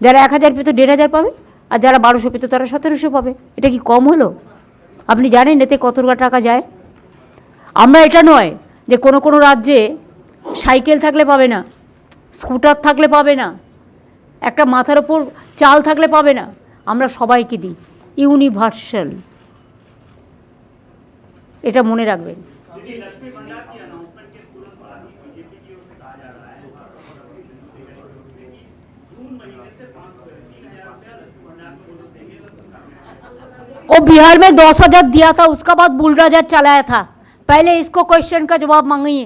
যারা 1000 পেত 1500 পাবে, আর যারা 1200 পেত তারা 1700 পাবে। এটা কি কম হলো? আপনি জানেন এতে কত টাকা যায়? আমরা এটা নয় যে কোনো কোনো রাজ্যে সাইকেল থাকলে পাবে না, স্কুটার থাকলে পাবে না, একটা মাথার ওপর চাল থাকলে পাবে না। আমরা সবাইকে দিই, ইউনিভার্সাল, এটা মনে রাখবেন। वो बिहार में 10,000 दिया था, उसका बाद बुलडोजर चलाया था। पहले इसको क्वेश्चन का जवाब मांगिए।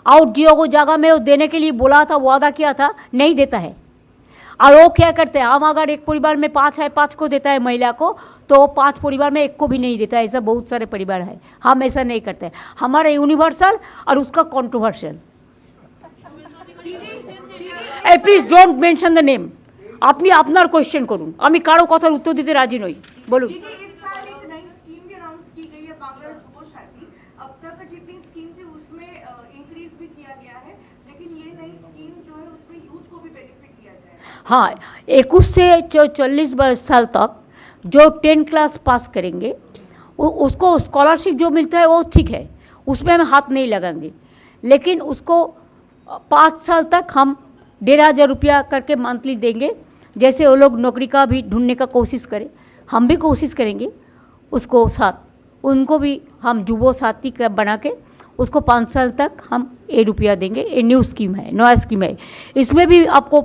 और जियो को जगह में वो देने के लिए बोला था, वादा किया था, नहीं देता है। और वो क्या करते हैं, हम अगर एक परिवार में 5 है, 5 को देता है महिला को, तो 5 परिवार में 1 को भी नहीं देता है। ऐसा बहुत सारे परिवार है, हम ऐसा नहीं करते। हमारा यूनिवर्सल और उसका controversial. Please don't mention the name. আপনি আপনার কোয়েশ্চেন করুন, আমি কারো কথার উত্তর দিতে রাজি নই। বলুন। हाँ, 21 से 40 साल तक जो 10 क्लास पास करेंगे उसको स्कॉलरशिप जो मिलता है वो ठीक है, उसमें हम हाथ नहीं लगाएंगे। लेकिन उसको 5 साल तक हम 1,500 रुपया करके मंथली देंगे। जैसे वो लोग नौकरी का भी ढूंढने का कोशिश करें, हम भी कोशिश करेंगे उसको साथ, उनको भी हम जुबो साथी का बना के उसको 5 साल तक हम 1 रुपया देंगे। ये न्यू स्कीम है, नया स्कीम है। इसमें भी आपको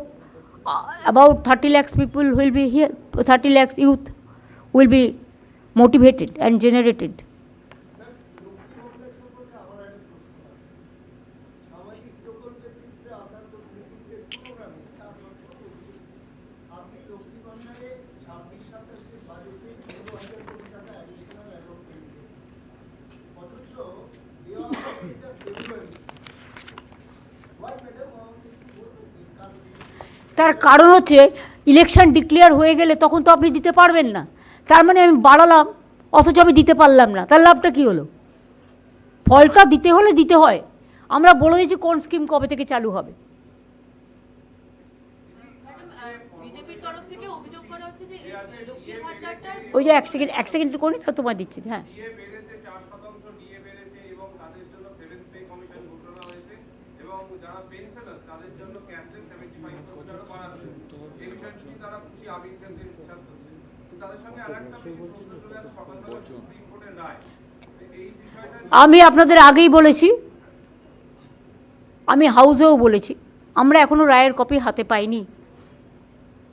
about 30 lakhs people will be here, 30 lakhs youth will be motivated and generated. তার কারণ হচ্ছে ইলেকশন ডিক্লেয়ার হয়ে গেলে তখন তো আপনি দিতে পারবেন না। তার মানে আমি বাড়ালাম অথচ আমি দিতে পারলাম না, তার লাভটা কী হলো? ফলটা দিতে হলে দিতে হয়। আমরা বলে দিয়েছি কোন স্কিম কবে থেকে চালু হবে। ওই যে এক সেকেন্ড করে তোমায় দিচ্ছি। হ্যাঁ, আমি আপনাদের আগেই বলেছি, আমি হাউসেও বলেছি, আমরা এখনও রায়ের কপি হাতে পাইনি,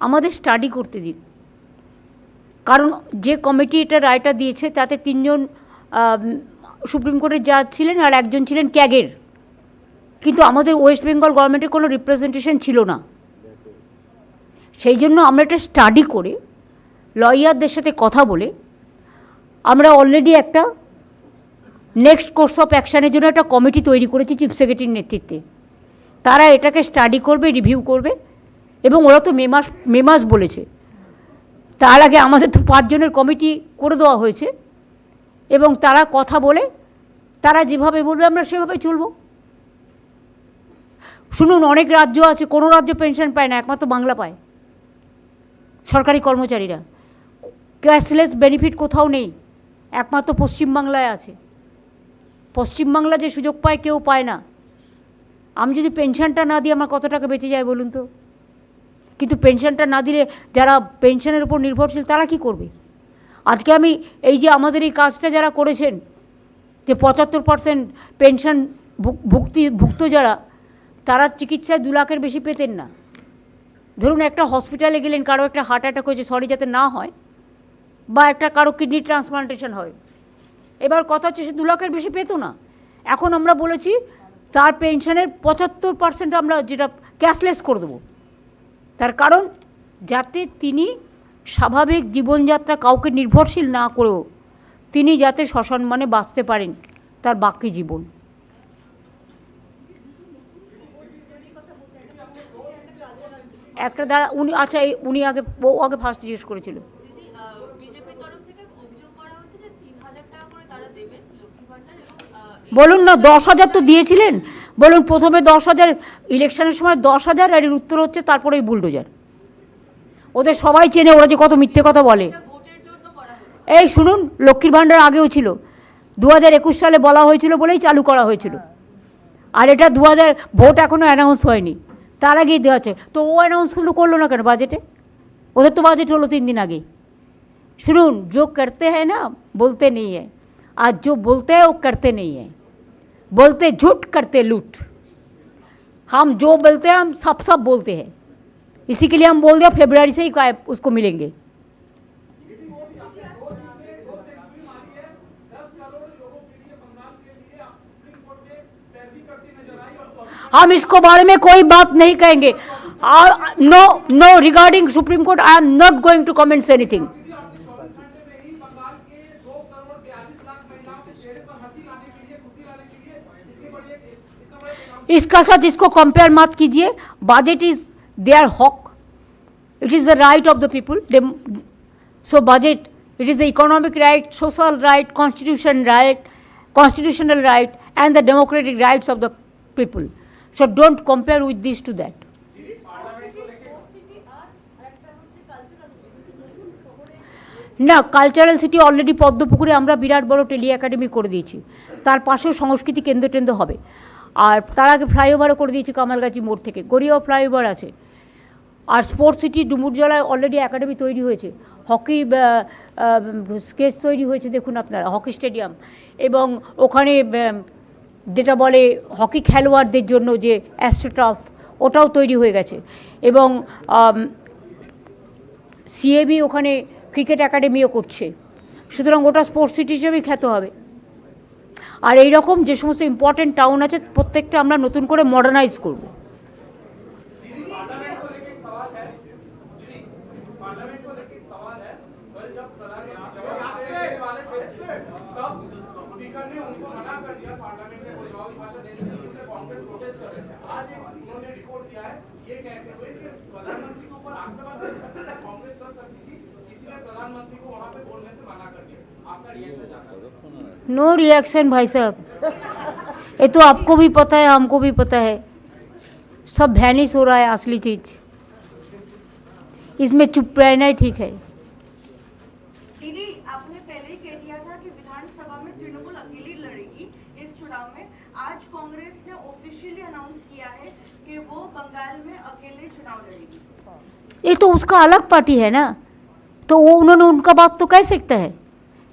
আমাদের স্টাডি করতে দিন। কারণ যে কমিটি এটা রায়টা দিয়েছে তাতে 3 জন সুপ্রিম কোর্টের জাজ ছিলেন আর 1 জন ছিলেন ক্যাগের, কিন্তু আমাদের ওয়েস্ট বেঙ্গল গভর্নমেন্টের কোনো রিপ্রেজেন্টেশন ছিল না। সেই জন্য আমরা এটা স্টাডি করে লয়ারদের সাথে কথা বলে আমরা অলরেডি একটা নেক্সট কোর্স অফ অ্যাকশানের জন্য একটা কমিটি তৈরি করেছি চিফ সেক্রেটারির নেতৃত্বে। তারা এটাকে স্টাডি করবে, রিভিউ করবে, এবং ওরা তো মে মাস বলেছে। তার আগে আমাদের তো 5 জনের কমিটি করে দেওয়া হয়েছে, এবং তারা কথা বলে তারা যেভাবে বলবে আমরা সেভাবে চলব। শুনুন, অনেক রাজ্য আছে, কোনো রাজ্য পেনশন পায় না, একমাত্র বাংলা পায়, সরকারি কর্মচারীরা। ক্যাশলেস বেনিফিট কোথাও নেই, একমাত্র পশ্চিমবাংলায় আছে। পশ্চিমবাংলা যে সুযোগ পায় কেউ পায় না। আমি যদি পেনশনটা না দিই আমার কত টাকা বেঁচে যায় বলুন তো? কিন্তু পেনশনটা না দিলে যারা পেনশনের উপর নির্ভরশীল তারা কি করবে? আজকে আমি এই যে আমাদের এই কাজটা যারা করেছেন, যে 75% পেনশন ভুক্ত যারা, তারা চিকিৎসায় 2 লাখের বেশি পেতেন না। ধরুন একটা হসপিটালে গেলেন, কারো একটা হার্ট অ্যাটাক হয়েছে, সরি যাতে না হয়, বা একটা কারো কিডনি ট্রান্সপ্লান্টেশন হয়, এবার কথা হচ্ছে সে 2 লাখের বেশি পেতো না। এখন আমরা বলেছি তার পেনশনের 75% আমরা যেটা ক্যাশলেস করে দেবো। তার কারণ যাতে তিনি স্বাভাবিক জীবনযাত্রা কাউকে নির্ভরশীল না করেও তিনি যাতে সসম্মানে বাঁচতে পারেন তার বাকি জীবন। একটা দ্বারা উনি, আচ্ছা উনি আগে, ও আগে ফার্স্ট জিজ্ঞেস করেছিল। বলুন না, 10,000 তো দিয়েছিলেন, বলুন প্রথমে 10,000, ইলেকশনের সময় 10,000, আর এর উত্তর হচ্ছে তারপরেই বুলডোজার। ওদের সবাই চেনে, ওরা যে কত মিথ্যে কথা বলে। এই শুনুন, লক্ষ্মীর ভাণ্ডার আগেও ছিল, 2021 সালে বলা হয়েছিল বলেই চালু করা হয়েছিল। আর এটা 2000 ভোট এখনও অ্যানাউন্স হয়নি, তার আগেই দেওয়া আছে। তো ও অ্যানাউন্সগুলো করলো না কেন বাজেটে? ওদের তো বাজেট হলো 3 दिन আগেই। শুনুন, जो करते हैं ना बोलते नहीं है, आज जो बोलते हैं वो करते नहीं है, बोलते झूठ करते लूट। हम जो बोलते हैं हम सब बोलते हैं, इसी के लिए हम बोल दिया फरवरी से ही उसको मिलेंगे। हम इसको बारे में कोई बात नहीं कहेंगे। No regarding supreme court I am not going to comments anything. इसका साथ इसको कंपेयर मत कीजिए। बजट इज देयर हक, it is the right of the people. So budget, it is the economic right, social right, constitutional right and the democratic rights of the people. So don't compare with this to that. না, cultural city already পদ্মপুকুরে আমরা বিরাট বড় tele academy করে দিয়েছি, তার পাশেও সংস্কৃতি কেন্দ্র টেন্দ্র হবে। আর তার আগে ফ্লাইওভারও করে দিয়েছি কামালগাছি মোড় থেকে, গড়িয়াও ফ্লাইওভার আছে। আর স্পোর্টস সিটি ডুমুরজলায় অলরেডি একাডেমি তৈরি হয়েছে, হকি স্কেচ তৈরি হয়েছে, দেখুন আপনারা, হকি স্টেডিয়াম। এবং ওখানে যেটা বলে হকি খেলোয়াড়দের জন্য যে অ্যাস্ট্রোটার্ফ, ওটাও তৈরি হয়ে গেছে। এবং সিএবি ওখানে ক্রিকেট একাডেমিও করছে, সুতরাং ওটা স্পোর্টস সিটি হিসেবেই খ্যাত হবে। আর এই রকম যে সমস্ত ইম্পর্টেন্ট টাউন আছে প্রত্যেকটা আমরা নতুন করে মডার্নাইজ করব। नो रिएक्शन भाई साहब, ये तो आपको भी पता है, हमको भी पता है, सब वैनिश हो रहा है असली चीज। इसमें चुप रहना ही ठीक है। दीदी, आपने पहले ही कह दिया था कि विधानसभा में तृणमूल अकेली लड़ेगी इस चुनाव में। आज कांग्रेस ने ऑफिशियली अनाउंस किया है कि वो बंगाल में अकेले चुनाव लड़ेगी। ये तो उसका अलग पार्टी है ना, तो वो उन्होंने उनका बात तो कह सकता है,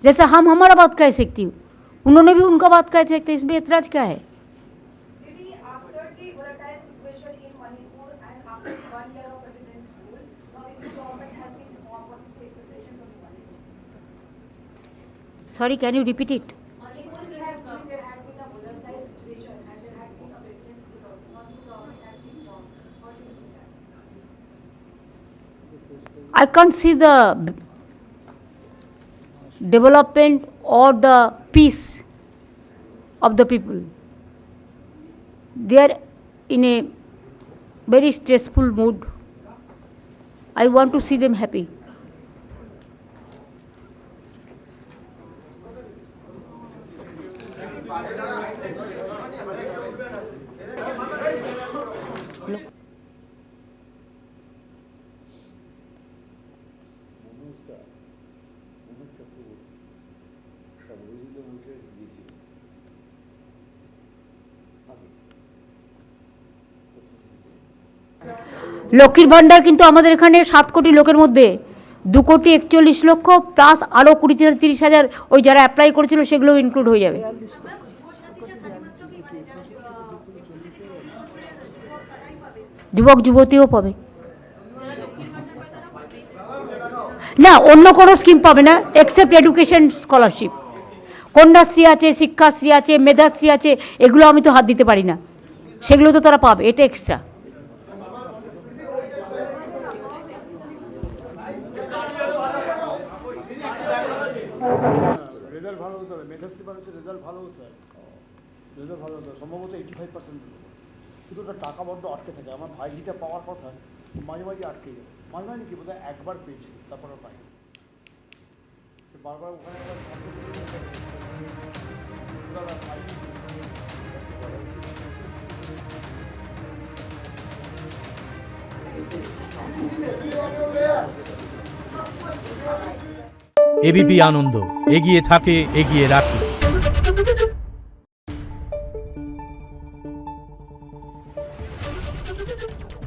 जैसे हम हमारा बात कह सकती हूँ, उन्होंने भी उनका बात कह सकते, इसमें ऐतराज क्या है? Sorry, can you repeat it? I can't see the development or the peace of the people. They are in a very stressful mood. I want to see them happy. লক্ষ্মীর ভাণ্ডার কিন্তু আমাদের এখানে 7 কোটি লোকের মধ্যে 2,41,00,000 প্লাস আরও 20,000-30,000 ওই যারা অ্যাপ্লাই করেছিল সেগুলো ইনক্লুড হয়ে যাবে। যুবক যুবতীও পাবে না, অন্য কোনো স্কিম পাবে না এক্সেপ্ট এডুকেশন স্কলারশিপ। কন্যাশ্রী আছে, শিক্ষাশ্রী আছে, মেধাশ্রী আছে, এগুলো আমি তো হাত দিতে পারি না, সেগুলো তো তারা পাবে, এটা এক্সট্রা। রেজাল্ট ভালো হতে হবে, মেধাশ্রী হচ্ছে রেজাল্ট ভালো হতে হবে, রেজাল্ট ভালো হতে হবে, সম্ভবত 85% কিন্তু ওটা টাকা বড্ড আটকে থাকে। আমার ভাইজিটা পাওয়ার কথা, মাঝে মাঝে আটকে যায়, মাঝে মাঝে কি বোধহয় একবার পেয়েছি, তারপর আর পাই সে বারবার ওখানে এবিপি আনন্দ, এগিয়ে থাকে, এগিয়ে রাখে। है